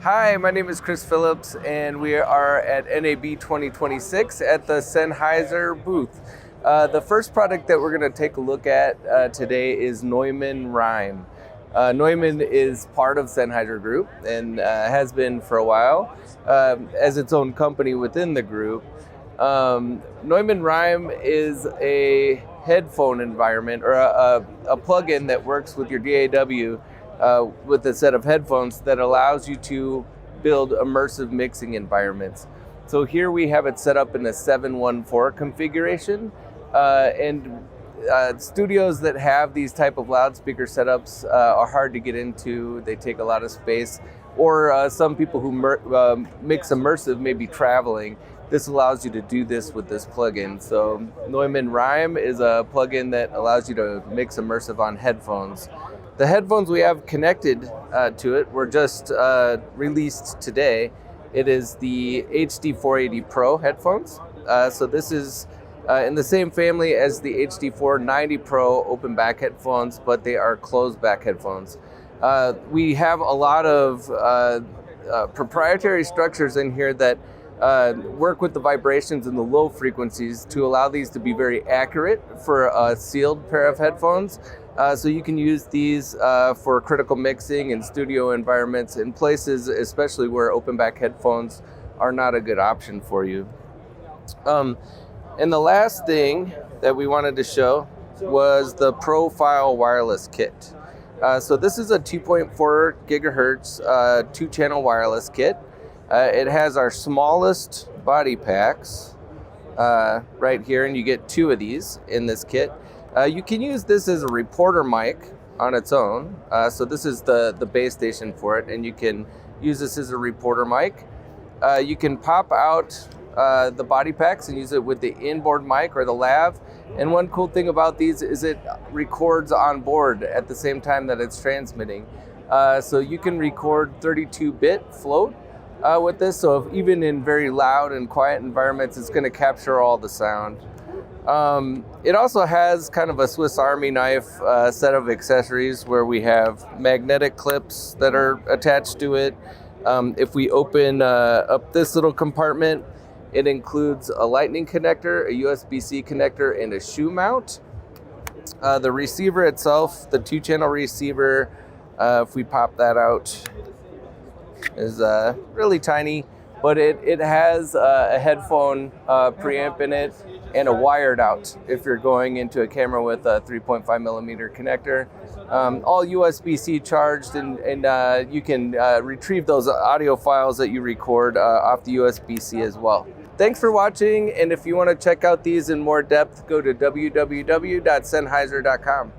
Hi, my name is Chris Phillips, and we are at NAB 2026 at the Sennheiser booth. The first product that we're going to take a look at today is Neumann Rime. Neumann is part of Sennheiser Group and has been for a while as its own company within the group. Neumann Rime is a headphone environment or a plugin that works with your DAW with a set of headphones that allows you to build immersive mixing environments. So here we have it set up in a 714 configuration, and studios that have these type of loudspeaker setups are hard to get into. They take a lot of space, or some people who mix immersive may be traveling. This allows you to do this with this plugin. So Neumann Rime is a plugin that allows you to mix immersive on headphones. The headphones we have connected to it were just released today. It is the HD480 Pro headphones. So this is in the same family as the HD480 Pro open back headphones, but they are closed back headphones. We have a lot of proprietary structures in here that work with the vibrations and the low frequencies to allow these to be very accurate for a sealed pair of headphones. So you can use these for critical mixing in studio environments in places, especially where open back headphones are not a good option for you. And the last thing that we wanted to show was the Profile Wireless Kit. So this is a 2.4 gigahertz two-channel wireless kit. It has our smallest body packs right here, and you get two of these in this kit. You can use this as a reporter mic on its own. So this is the base station for it, and you can use this as a reporter mic. You can pop out the body packs and use it with the inboard mic or the lav. And one cool thing about these is it records on board at the same time that it's transmitting. So you can record 32-bit float with this. So if even in very loud and quiet environments, it's going to capture all the sound. It also has kind of a Swiss Army knife set of accessories where we have magnetic clips that are attached to it. If we open up this little compartment, it includes a lightning connector, a USB-C connector, and a shoe mount. The receiver itself, the two-channel receiver, if we pop that out, is really tiny, but it has a headphone preamp in it and a wired out if you're going into a camera with a 3.5 millimeter connector. All USB-C charged, and you can retrieve those audio files that you record off the USB-C as well. Thanks for watching, and if you want to check out these in more depth, go to www.sennheiser.com.